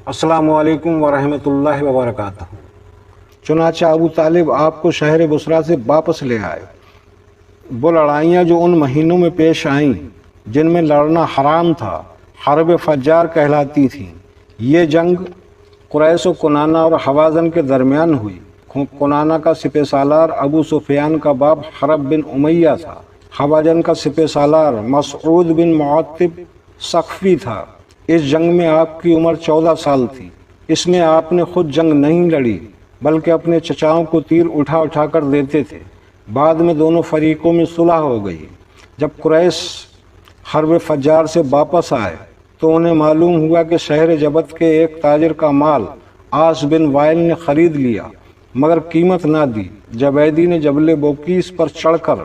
السلام علیکم ورحمۃ اللہ وبرکاتہ۔ چنانچہ ابو طالب آپ کو شہر بصرہ سے واپس لے آئے۔ وہ لڑائیاں جو ان مہینوں میں پیش آئیں جن میں لڑنا حرام تھا حرب فجار کہلاتی تھیں۔ یہ جنگ قریش و کنانہ اور حوازن کے درمیان ہوئی۔ کنانہ کا سپہ سالار ابو سفیان کا باپ حرب بن امیہ تھا۔ حوازن کا سپہ سالار مسعود بن معتب ثقفی تھا۔ اس جنگ میں آپ کی عمر 14 سال تھی۔ اس میں آپ نے خود جنگ نہیں لڑی بلکہ اپنے چچاؤں کو تیر اٹھا اٹھا کر دیتے تھے۔ بعد میں دونوں فریقوں میں صلح ہو گئی۔ جب قریش حرب فجار سے واپس آئے تو انہیں معلوم ہوا کہ شہر جبت کے ایک تاجر کا مال عاص بن وائل نے خرید لیا مگر قیمت نہ دی۔ جبیدی نے جبل بوقیس پر چڑھ کر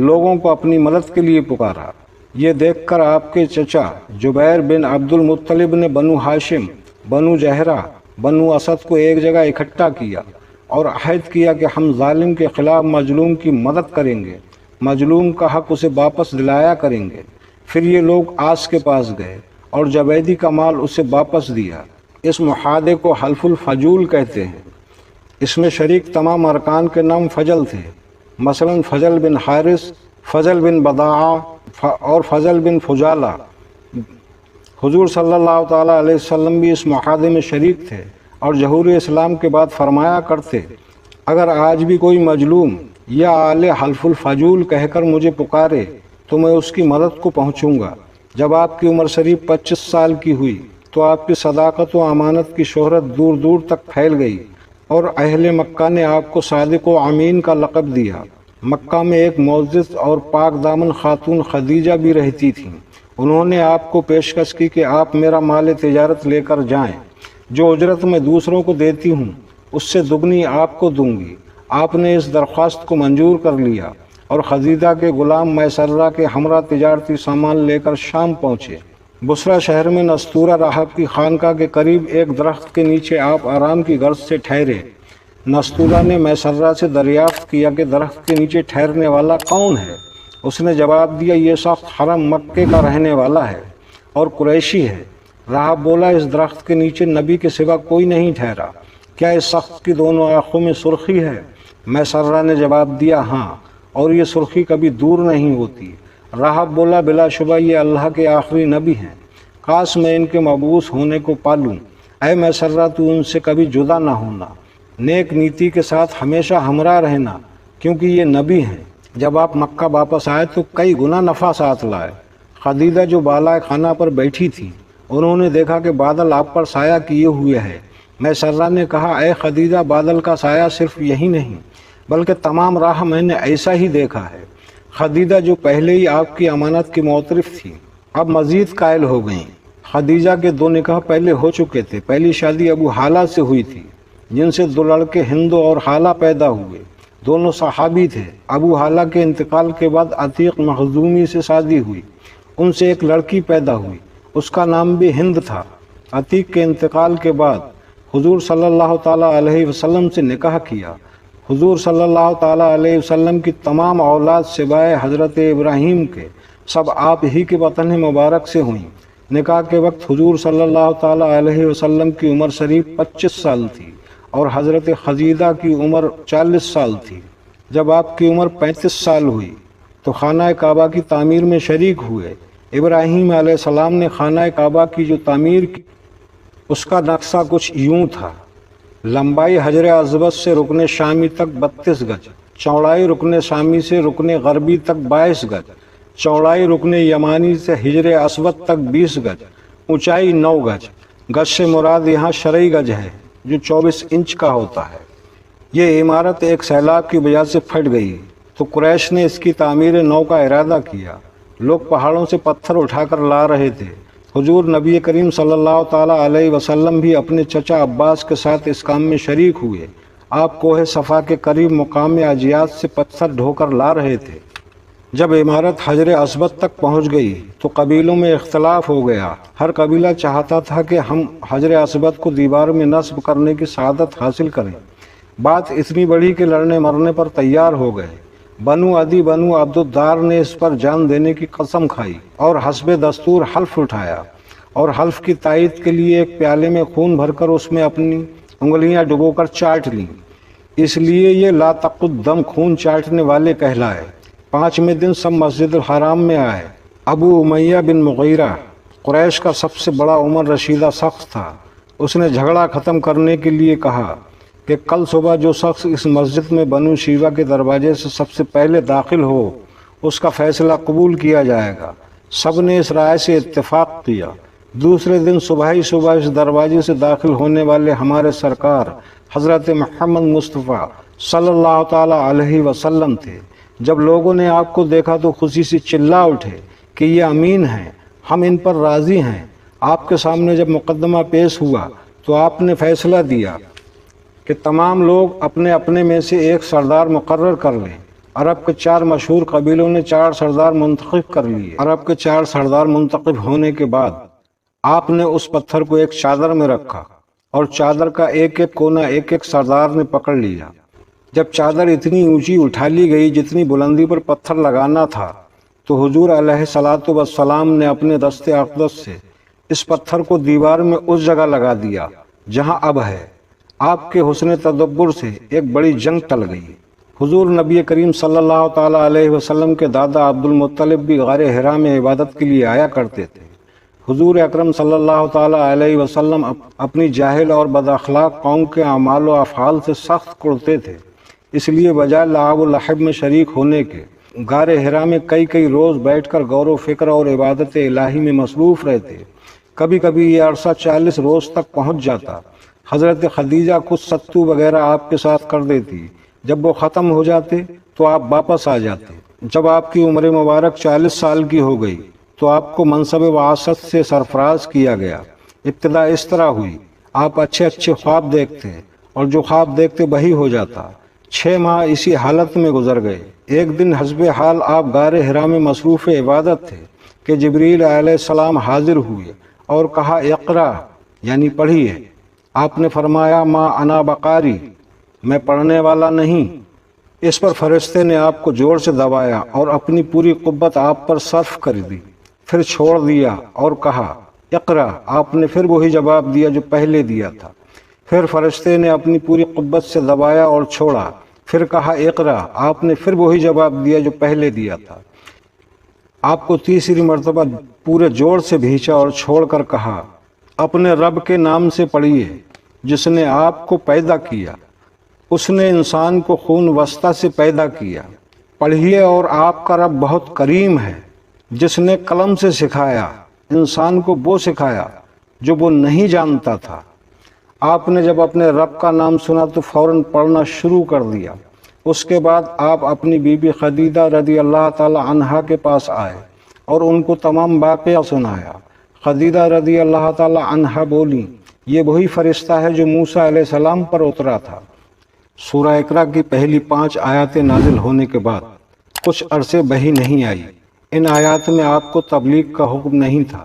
لوگوں کو اپنی مدد کے لیے پکارا۔ یہ دیکھ کر آپ کے چچا جبیر بن عبد المطلب نے بنو ہاشم، بنو زہرہ، بنو اسد کو ایک جگہ اکٹھا کیا اور عہد کیا کہ ہم ظالم کے خلاف مظلوم کی مدد کریں گے، مظلوم کا حق اسے واپس دلایا کریں گے۔ پھر یہ لوگ عاص کے پاس گئے اور جبیدی کا مال اسے واپس دیا۔ اس معاہدے کو حلف الفجول کہتے ہیں۔ اس میں شریک تمام ارکان کے نام فجل تھے، مثلا فضل بن حارث، فضل بن بداعہ اور فضل بن فجالہ۔ حضور صلی اللہ تعالیٰ علیہ وسلم بھی اس معاہدے میں شریک تھے اور ظہور اسلام کے بعد فرمایا کرتے، اگر آج بھی کوئی مظلوم یا آل حلف الفجول کہہ کر مجھے پکارے تو میں اس کی مدد کو پہنچوں گا۔ جب آپ کی عمر شریف 25 سال کی ہوئی تو آپ کی صداقت و امانت کی شہرت دور دور تک پھیل گئی اور اہل مکہ نے آپ کو صادق و امین کا لقب دیا۔ مکہ میں ایک معزز اور پاک دامن خاتون خدیجہ بھی رہتی تھیں۔ انہوں نے آپ کو پیشکش کی کہ آپ میرا مال تجارت لے کر جائیں، جو اجرت میں دوسروں کو دیتی ہوں اس سے دگنی آپ کو دوں گی۔ آپ نے اس درخواست کو منظور کر لیا اور خدیجہ کے غلام میسرہ کے ہمراہ تجارتی سامان لے کر شام پہنچے۔ بصرہ شہر میں نستورہ راہب کی خانقاہ کے قریب ایک درخت کے نیچے آپ آرام کی غرض سے ٹھہرے۔ نستورہ نے میسرہ سے دریافت کیا کہ درخت کے نیچے ٹھہرنے والا کون ہے؟ اس نے جواب دیا، یہ شخص حرم مکے کا رہنے والا ہے اور قریشی ہے۔ راہب بولا، اس درخت کے نیچے نبی کے سوا کوئی نہیں ٹھہرا، کیا اس شخص کی دونوں آنکھوں میں سرخی ہے؟ میسرہ نے جواب دیا، ہاں، اور یہ سرخی کبھی دور نہیں ہوتی۔ راہب بولا، بلا شبہ یہ اللہ کے آخری نبی ہیں، کاش میں ان کے مبعوث ہونے کو پالوں۔ اے میسرہ، تو ان سے کبھی جدا نہ ہونا، نیک نیتی کے ساتھ ہمیشہ ہمراہ رہنا، کیونکہ یہ نبی ہیں۔ جب آپ مکہ واپس آئے تو کئی گنا نفع ساتھ لائے۔ خدیجہ جو بالائے خانہ پر بیٹھی تھی، انہوں نے دیکھا کہ بادل آپ پر سایہ کیے ہوئے ہے۔ میسرہ نے کہا، اے خدیجہ، بادل کا سایہ صرف یہی نہیں بلکہ تمام راہ میں نے ایسا ہی دیکھا ہے۔ خدیجہ جو پہلے ہی آپ کی امانت کی معترف تھی، اب مزید قائل ہو گئیں۔ خدیجہ کے 2 نکاح پہلے ہو چکے تھے۔ پہلی شادی ابو حالہ سے ہوئی تھی، جن سے 2 لڑکے ہند اور حالہ پیدا ہوئے، دونوں صحابی تھے۔ ابو حالہ کے انتقال کے بعد عتیق مخزومی سے شادی ہوئی، ان سے ایک لڑکی پیدا ہوئی، اس کا نام بھی ہند تھا۔ عتیق کے انتقال کے بعد حضور صلی اللہ تعالیٰ علیہ وسلم سے نکاح کیا۔ حضور صلی اللہ تعالیٰ علیہ وسلم کی تمام اولاد سوائے حضرت ابراہیم کے سب آپ ہی کے وطن مبارک سے ہوئیں۔ نکاح کے وقت حضور صلی اللہ تعالیٰ علیہ وسلم کی عمر شریف 25 سال تھی اور حضرت خدیجہ کی عمر 40 سال تھی۔ جب آپ کی عمر 35 سال ہوئی تو خانہ کعبہ کی تعمیر میں شریک ہوئے۔ ابراہیم علیہ السلام نے خانہ کعبہ کی جو تعمیر کی اس کا نقشہ کچھ یوں تھا، لمبائی حجر اسود سے رکن شامی تک 32 گز، چوڑائی رکن شامی سے رکن غربی تک 22 گز، چوڑائی رکن یمانی سے حجر اسود تک 20 گز، اونچائی 9 گز۔ گز سے مراد یہاں شرعی گز ہے جو 24 انچ کا ہوتا ہے۔ یہ عمارت ایک سیلاب کی وجہ سے پھٹ گئی تو قریش نے اس کی تعمیر نو کا ارادہ کیا۔ لوگ پہاڑوں سے پتھر اٹھا کر لا رہے تھے۔ حضور نبی کریم صلی اللہ تعالیٰ علیہ وسلم بھی اپنے چچا عباس کے ساتھ اس کام میں شریک ہوئے۔ آپ کوہ صفا کے قریب مقام اجیاد سے پتھر ڈھو کر لا رہے تھے۔ جب عمارت حجر اسود تک پہنچ گئی تو قبیلوں میں اختلاف ہو گیا۔ ہر قبیلہ چاہتا تھا کہ ہم حجر اسود کو دیوار میں نصب کرنے کی سعادت حاصل کریں۔ بات اتنی بڑھی کہ لڑنے مرنے پر تیار ہو گئے۔ بنو عدی بنو عبد الدار نے اس پر جان دینے کی قسم کھائی اور حسب دستور حلف اٹھایا۔ اور حلف کی تائید کے لیے ایک پیالے میں خون بھر کر اس میں اپنی انگلیاں ڈبو کر چاٹ لیں، اس لیے یہ لا تقدم خون چاٹنے والے کہلائے۔ 5ویں دن سب مسجد الحرام میں آئے۔ ابو امیہ بن مغیرہ قریش کا سب سے بڑا عمر رشیدہ شخص تھا۔ اس نے جھگڑا ختم کرنے کے لیے کہا کہ کل صبح جو شخص اس مسجد میں بنو شیبہ کے دروازے سے سب سے پہلے داخل ہو اس کا فیصلہ قبول کیا جائے گا۔ سب نے اس رائے سے اتفاق کیا۔ دوسرے دن صبح ہی صبح اس دروازے سے داخل ہونے والے ہمارے سرکار حضرت محمد مصطفیٰ صلی اللہ تعالی علیہ وسلم تھے۔ جب لوگوں نے آپ کو دیکھا تو خوشی سے چلا اٹھے کہ یہ امین ہیں، ہم ان پر راضی ہیں۔ آپ کے سامنے جب مقدمہ پیش ہوا تو آپ نے فیصلہ دیا کہ تمام لوگ اپنے اپنے میں سے ایک سردار مقرر کر لیں۔ عرب کے 4 مشہور قبیلوں نے 4 سردار منتخب کر لیے۔ عرب کے 4 سردار منتخب ہونے کے بعد آپ نے اس پتھر کو ایک چادر میں رکھا اور چادر کا ایک ایک کونا ایک ایک سردار نے پکڑ لیا۔ جب چادر اتنی اونچی اٹھا لی گئی جتنی بلندی پر پتھر لگانا تھا تو حضور علیہ الصلوۃ والسلام نے اپنے دست اقدس سے اس پتھر کو دیوار میں اس جگہ لگا دیا جہاں اب ہے۔ آپ کے حسن تدبر سے ایک بڑی جنگ ٹل گئی۔ حضور نبی کریم صلی اللہ تعالی علیہ وسلم کے دادا عبد المطلب بھی غار حرا میں عبادت کے لیے آیا کرتے تھے۔ حضور اکرم صلی اللہ تعالی علیہ وسلم اپنی جاہل اور بد اخلاق قوم کے اعمال و افعال سے سخت کڑتے تھے، اس لیے بجائے لعب و لحب میں شریک ہونے کے غار حرا میں کئی روز بیٹھ کر غور و فکر اور عبادت الہی میں مصروف رہتے۔ کبھی کبھی یہ عرصہ 40 روز تک پہنچ جاتا۔ حضرت خدیجہ کچھ ستو وغیرہ آپ کے ساتھ کر دیتی۔ جب وہ ختم ہو جاتے تو آپ واپس آ جاتے۔ جب آپ کی عمر مبارک 40 سال کی ہو گئی تو آپ کو منصب وراثت سے سرفراز کیا گیا۔ ابتدا اس طرح ہوئی، آپ اچھے خواب دیکھتے اور جو خواب دیکھتے وہی ہو جاتا۔ 6 ماہ اسی حالت میں گزر گئے۔ ایک دن حسب حال آپ غار حرا میں مصروف عبادت تھے کہ جبریل علیہ السلام حاضر ہوئے اور کہا اقرا، یعنی پڑھیے۔ آپ نے فرمایا ما انا بقاری، میں پڑھنے والا نہیں۔ اس پر فرشتے نے آپ کو زور سے دبایا اور اپنی پوری قوت آپ پر صرف کر دی، پھر چھوڑ دیا اور کہا اقرا۔ آپ نے پھر وہی جواب دیا جو پہلے دیا تھا۔ پھر فرشتے نے اپنی پوری قوت سے دبایا اور چھوڑا، پھر کہا اقرا۔ آپ نے پھر وہی جواب دیا جو پہلے دیا تھا۔ آپ کو تیسری مرتبہ پورے زور سے بھینچا اور چھوڑ کر کہا اپنے رب کے نام سے پڑھیے جس نے آپ کو پیدا کیا، اس نے انسان کو خون وسطی سے پیدا کیا۔ پڑھیے اور آپ کا رب بہت کریم ہے جس نے قلم سے سکھایا انسان کو وہ سکھایا جو وہ نہیں جانتا تھا۔ آپ نے جب اپنے رب کا نام سنا تو فوراً پڑھنا شروع کر دیا۔ اس کے بعد آپ اپنی بی بی خدیجہ رضی اللہ تعالی عنہا کے پاس آئے اور ان کو تمام واقعہ سنایا۔ خدیجہ رضی اللہ تعالی عنہا بولی یہ وہی فرشتہ ہے جو موسیٰ علیہ السلام پر اترا تھا۔ سورہ اقرا کی پہلی 5 آیاتیں نازل ہونے کے بعد کچھ عرصے وحی نہیں آئی۔ ان آیات میں آپ کو تبلیغ کا حکم نہیں تھا۔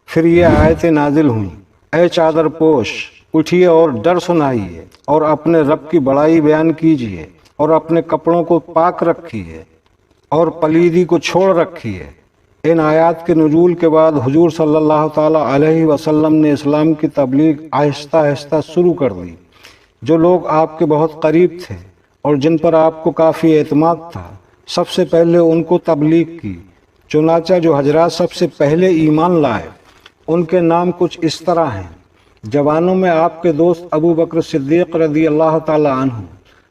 پھر یہ آیتیں نازل ہوئیں، اے چادر پوش اٹھیے اور ڈر سنائیے اور اپنے رب کی بڑائی بیان کیجیے اور اپنے کپڑوں کو پاک رکھیے اور پلیدی کو چھوڑ رکھیے۔ ان آیات کے نزول کے بعد حضور صلی اللہ تعالی علیہ وسلم نے اسلام کی تبلیغ آہستہ آہستہ شروع کر دی۔ جو لوگ آپ کے بہت قریب تھے اور جن پر آپ کو کافی اعتماد تھا، سب سے پہلے ان کو تبلیغ کی۔ چنانچہ جو حضرات سب سے پہلے ایمان لائے ان کے نام کچھ اس طرح ہیں۔ جوانوں میں آپ کے دوست ابو بکر صدیق رضی اللہ تعالی عنہ،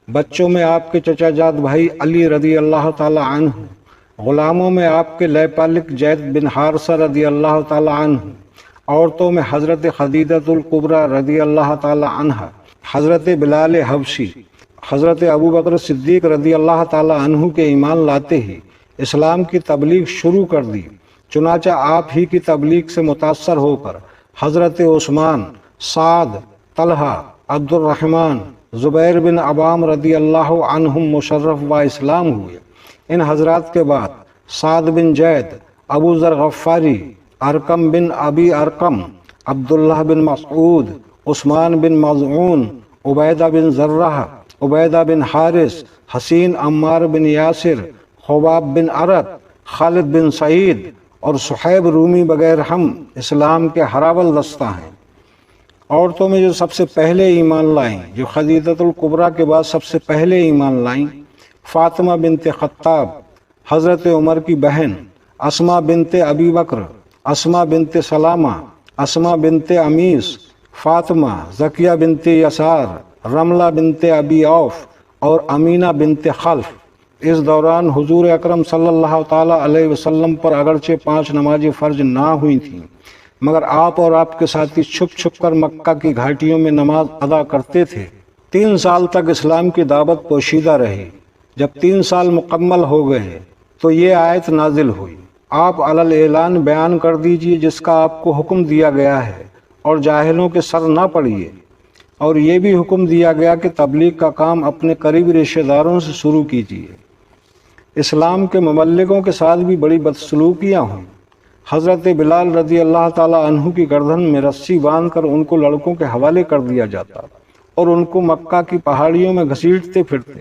بچوں میں آپ کے چچا جاد بھائی علی رضی اللہ تعالی عنہ، غلاموں میں آپ کے لے پالک زید بن حارثہ رضی اللہ تعالی عنہ، عورتوں میں حضرت خدیجہ الکبریٰ رضی اللہ تعالی عنہ، حضرت بلال حبشی، حضرت ابو بکر صدیق رضی اللہ تعالی عنہ کے ایمان لاتے ہی اسلام کی تبلیغ شروع کر دی۔ چنانچہ آپ ہی کی تبلیغ سے متاثر ہو کر حضرت عثمان، سعد، طلحہ، عبد الرحمن، زبیر بن عوام رضی اللہ عنہم مشرف و اسلام ہوئے۔ ان حضرات کے بعد سعد بن زید، ابو ذر غفاری، ارقم بن ابی ارقم، عبداللہ بن مسعود، عثمان بن مظعون، عبیدہ بن زرہ، عبیدہ بن حارث، حسین عمار بن یاسر، خباب بن عرط، خالد بن سعید اور صہیب رومی بغیر ہم اسلام کے ہراول دستہ ہیں۔ عورتوں میں جو سب سے پہلے ایمان لائیں، جو خدیجۃ الکبریٰ کے بعد سب سے پہلے ایمان لائیں، فاطمہ بنت خطاب، حضرت عمر کی بہن، اسماء بنت ابی بکر، اسماء بنت سلامہ، اسماء بنت امیس، فاطمہ، زکیہ بنت یسار، رملہ بنت ابی عوف اور امینہ بنت خلف۔ اس دوران حضور اکرم صلی اللہ تعالیٰ علیہ وسلم پر اگرچہ 5 نمازیں فرض نہ ہوئی تھیں، مگر آپ اور آپ کے ساتھی چھپ چھپ کر مکہ کی گھاٹیوں میں نماز ادا کرتے تھے۔ 3 سال تک اسلام کی دعوت پوشیدہ رہی۔ جب 3 سال مکمل ہو گئے تو یہ آیت نازل ہوئی، آپ علی اعلان بیان کر دیجئے جس کا آپ کو حکم دیا گیا ہے، اور جاہلوں کے سر نہ پڑیے۔ اور یہ بھی حکم دیا گیا کہ تبلیغ کا کام اپنے قریبی رشتہ داروں سے شروع کیجیے۔ اسلام کے مبلغوں کے ساتھ بھی بڑی بدسلوکیاں ہوئیں۔ حضرت بلال رضی اللہ تعالیٰ عنہ کی گردن میں رسی باندھ کر ان کو لڑکوں کے حوالے کر دیا جاتا اور ان کو مکہ کی پہاڑیوں میں گھسیٹتے پھرتے۔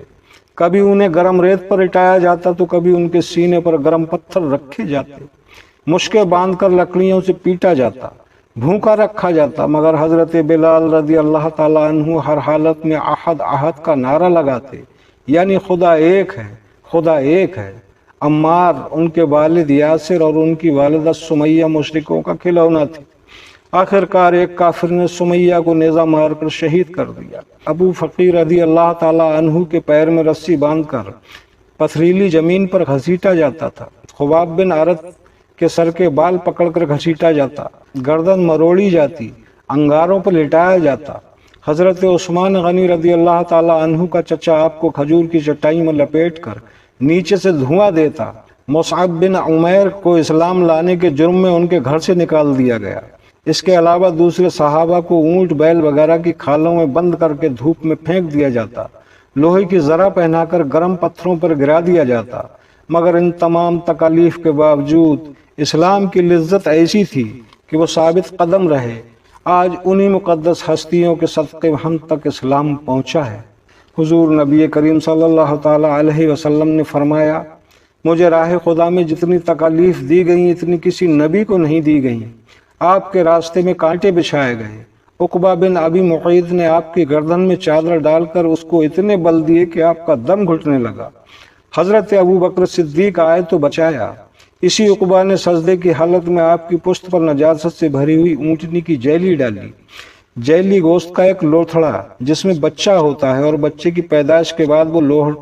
کبھی انہیں گرم ریت پر لٹایا جاتا تو کبھی ان کے سینے پر گرم پتھر رکھے جاتے، مشکیں باندھ کر لکڑیوں سے پیٹا جاتا، بھوکا رکھا جاتا، مگر حضرت بلال رضی اللہ تعالیٰ عنہ ہر حالت میں احد احد کا نعرہ لگاتے، یعنی خدا ایک ہے، خدا ایک ہے۔ عمار، ان کے والد یاسر اور ان کی والدہ سمیہ مشرکوں کا کھلونا تھی۔ آخر کار ایک کافر نے سمیہ کو نیزہ مار کر شہید کر دیا۔ ابو فقیر رضی اللہ تعالیٰ عنہ کے پیر میں رسی باندھ کر پتھریلی زمین پر گھسیٹا جاتا تھا۔ خباب بن عرت کے سر کے بال پکڑ کر گھسیٹا جاتا، گردن مروڑی جاتی، انگاروں پر لٹایا جاتا۔ حضرت عثمان غنی رضی اللہ تعالیٰ عنہ کا چچا آپ کو کھجور کی چٹائی میں لپیٹ کر نیچے سے دھواں دیتا۔ مصعب بن عمیر کو اسلام لانے کے جرم میں ان کے گھر سے نکال دیا گیا۔ اس کے علاوہ دوسرے صحابہ کو اونٹ بیل وغیرہ کی کھالوں میں بند کر کے دھوپ میں پھینک دیا جاتا، لوہے کی زرہ پہنا کر گرم پتھروں پر گرا دیا جاتا۔ مگر ان تمام تکالیف کے باوجود اسلام کی لذت ایسی تھی کہ وہ ثابت قدم رہے۔ آج انہی مقدس ہستیوں کے صدقے ہم تک اسلام پہنچا ہے۔ حضور نبی کریم صلی اللہ تعالیٰ علیہ وسلم نے فرمایا، مجھے راہ خدا میں جتنی تکالیف دی گئیں اتنی کسی نبی کو نہیں دی گئیں۔ آپ کے راستے میں کانٹے بچھائے گئے۔ عقبہ بن ابی معیط نے آپ کی گردن میں چادر ڈال کر اس کو اتنے بل دیے کہ آپ کا دم گھٹنے لگا۔ حضرت ابو بکر صدیق آئے تو بچایا۔ اسی عقبہ نے سجدے کی حالت میں آپ کی پشت پر نجاست سے بھری ہوئی اونٹنی کی جیلی ڈالی۔ جیلی گوشت کا ایک لوتھڑا جس میں بچہ ہوتا ہے، اور بچے کی پیدائش کے بعد وہ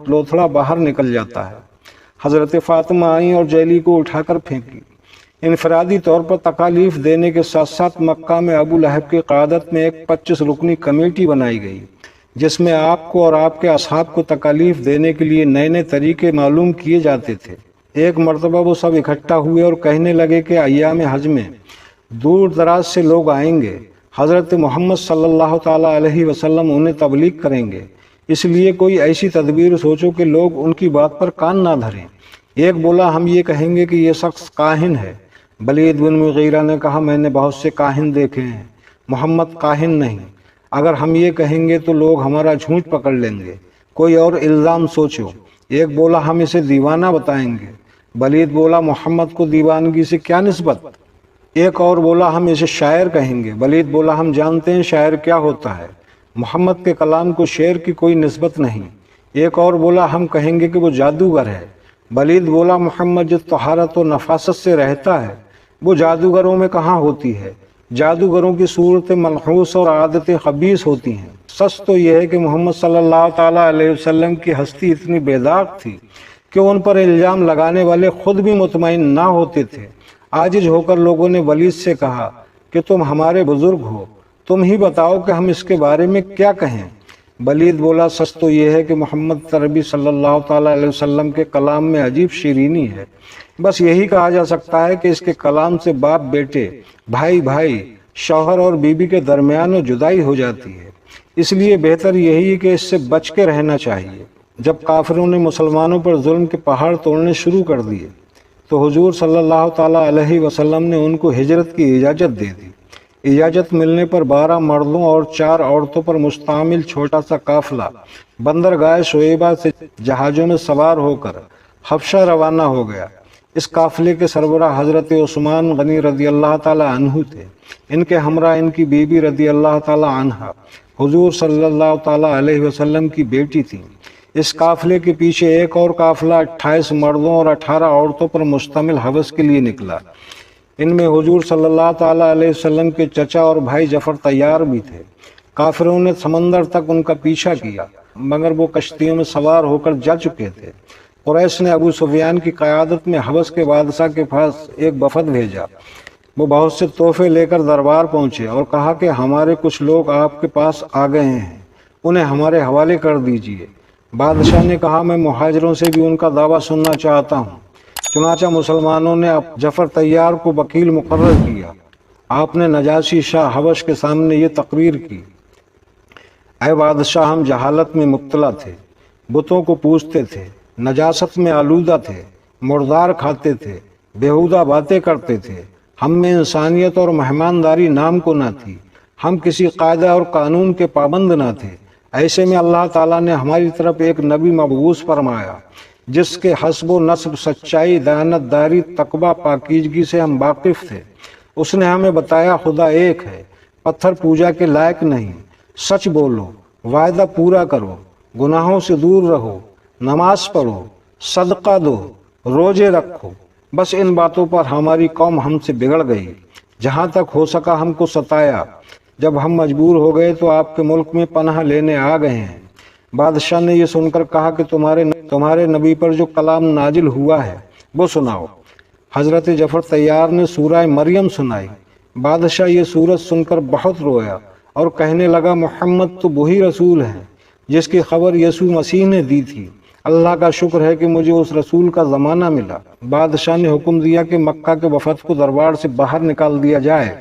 لوتھڑا باہر نکل جاتا ہے۔ حضرت فاطمہ آئیں اور جیلی کو اٹھا کر پھینکی۔ انفرادی طور پر تکالیف دینے کے ساتھ ساتھ مکہ میں ابو لہب کی قیادت میں ایک 25 رکنی کمیٹی بنائی گئی، جس میں آپ کو اور آپ کے اصحاب کو تکالیف دینے کے لیے نئے نئے طریقے معلوم کیے جاتے تھے۔ ایک مرتبہ وہ سب اکٹھا ہوئے اور کہنے لگے کہ ایام حج میں دور دراز سے لوگ آئیں گے، حضرت محمد صلی اللہ تعالیٰ علیہ وسلم انہیں تبلیغ کریں گے، اس لیے کوئی ایسی تدبیر سوچو کہ لوگ ان کی بات پر کان نہ دھریں۔ ایک بولا، ہم یہ کہیں گے کہ یہ شخص کاہن ہے۔ ولید بن مغیرہ نے کہا، میں نے بہت سے کاہن دیکھے ہیں، محمد کاہن نہیں۔ اگر ہم یہ کہیں گے تو لوگ ہمارا جھوٹ پکڑ لیں گے، کوئی اور الزام سوچو۔ ایک بولا، ہم اسے دیوانہ بتائیں گے۔ ولید بولا، محمد کو دیوانگی سے کیا نسبت؟ ایک اور بولا، ہم اسے شاعر کہیں گے۔ ولید بولا، ہم جانتے ہیں شاعر کیا ہوتا ہے، محمد کے کلام کو شعر کی کوئی نسبت نہیں۔ ایک اور بولا، ہم کہیں گے کہ وہ جادوگر ہے۔ ولید بولا، محمد جس طہارت و نفاست سے رہتا ہے وہ جادوگروں میں کہاں ہوتی ہے؟ جادوگروں کی صورتیں منحوس اور عادتیں خبیث ہوتی ہیں۔ سچ تو یہ ہے کہ محمد صلی اللہ تعالیٰ علیہ وسلم کی ہستی اتنی بے داغ تھی کہ ان پر الزام لگانے والے خود بھی مطمئن نہ ہوتے تھے۔ عاجز ہو کر لوگوں نے ولید سے کہا کہ تم ہمارے بزرگ ہو، تم ہی بتاؤ کہ ہم اس کے بارے میں کیا کہیں۔ ولید بولا، سچ تو یہ ہے کہ محمد عربی صلی اللہ تعالیٰ علیہ وسلم کے کلام میں عجیب شیرینی ہے۔ بس یہی کہا جا سکتا ہے کہ اس کے کلام سے باپ بیٹے، بھائی بھائی، شوہر اور بیوی کے درمیان میں جدائی ہو جاتی ہے، اس لیے بہتر یہی ہے کہ اس سے بچ کے رہنا چاہیے۔ جب کافروں نے مسلمانوں پر ظلم کے پہاڑ توڑنے شروع کر دیے تو حضور صلی اللہ تعالیٰ علیہ وسلم نے ان کو ہجرت کی اجازت دے دی۔ اجازت ملنے پر 12 مردوں اور 4 عورتوں پر مشتمل چھوٹا سا قافلہ بندرگاہ شعیبہ سے جہازوں میں سوار ہو کر حبشہ روانہ ہو گیا۔ اس قافلے کے سربراہ حضرت عثمان غنی رضی اللہ تعالی عنہ تھے۔ ان کے ہمراہ ان کی بیوی رضی اللہ تعالی عنہ حضور صلی اللہ تعالی علیہ وسلم کی بیٹی تھی۔ اس قافلے کے پیچھے ایک اور قافلہ 28 مردوں اور 18 عورتوں پر مشتمل حبس کے لیے نکلا۔ ان میں حضور صلی اللہ تعالی علیہ وسلم کے چچا اور بھائی جعفر طیار بھی تھے۔ کافروں نے سمندر تک ان کا پیچھا کیا، مگر وہ کشتیوں میں سوار ہو کر جا چکے تھے۔ قریش نے ابو سفیان کی قیادت میں حبس کے بادشاہ کے پاس ایک وفد بھیجا۔ وہ بہت سے تحفے لے کر دربار پہنچے اور کہا کہ ہمارے کچھ لوگ آپ کے پاس آ گئے ہیں، انہیں ہمارے حوالے کر دیجیے۔ بادشاہ نے کہا میں مہاجروں سے بھی ان کا دعویٰ سننا چاہتا ہوں۔ چنانچہ مسلمانوں نے جعفر طیار کو وکیل مقرر کیا۔ آپ نے نجاشی شاہ حبش کے سامنے یہ تقریر کی، اے بادشاہ، ہم جہالت میں مبتلا تھے، بتوں کو پوجتے تھے، نجاست میں آلودہ تھے، مردار کھاتے تھے، بیہودہ باتیں کرتے تھے، ہم میں انسانیت اور مہمانداری نام کو نہ تھی، ہم کسی قاعدہ اور قانون کے پابند نہ تھے۔ ایسے میں اللہ تعالیٰ نے ہماری طرف ایک نبی مبعوث فرمایا جس کے حسب و نسب، سچائی، دیانت داری، تقویٰ، پاکیزگی سے ہم واقف تھے۔ اس نے ہمیں بتایا خدا ایک ہے، پتھر پوجا کے لائق نہیں، سچ بولو، وعدہ پورا کرو، گناہوں سے دور رہو، نماز پڑھو، صدقہ دو، روزے رکھو۔ بس ان باتوں پر ہماری قوم ہم سے بگڑ گئی، جہاں تک ہو سکا ہم کو ستایا۔ جب ہم مجبور ہو گئے تو آپ کے ملک میں پناہ لینے آ گئے ہیں۔ بادشاہ نے یہ سن کر کہا کہ تمہارے نبی پر جو کلام نازل ہوا ہے وہ سناؤ۔ حضرت جعفر طیار نے سورہ مریم سنائی۔ بادشاہ یہ سورت سن کر بہت رویا اور کہنے لگا محمد تو وہی رسول ہے جس کی خبر یسوع مسیح نے دی تھی۔ اللہ کا شکر ہے کہ مجھے اس رسول کا زمانہ ملا۔ بادشاہ نے حکم دیا کہ مکہ کے وفد کو دربار سے باہر نکال دیا جائے۔